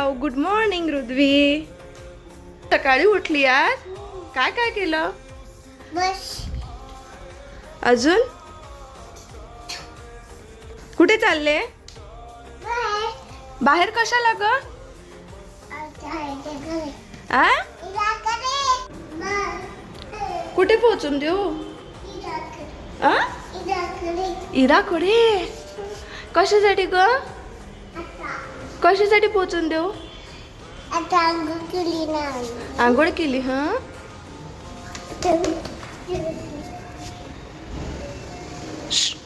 Wow, good morning Rudvi. सकाळी उठली आज. काय काय केलं? बस अजून कुठे चालले? बाहेर कशाला ग? आ? कुठे पोहोचून देऊ? आ? इराकडे. कशासाठी ग? कशासाठी पोहोचून देऊ? आंघोळ केली हा. श्श.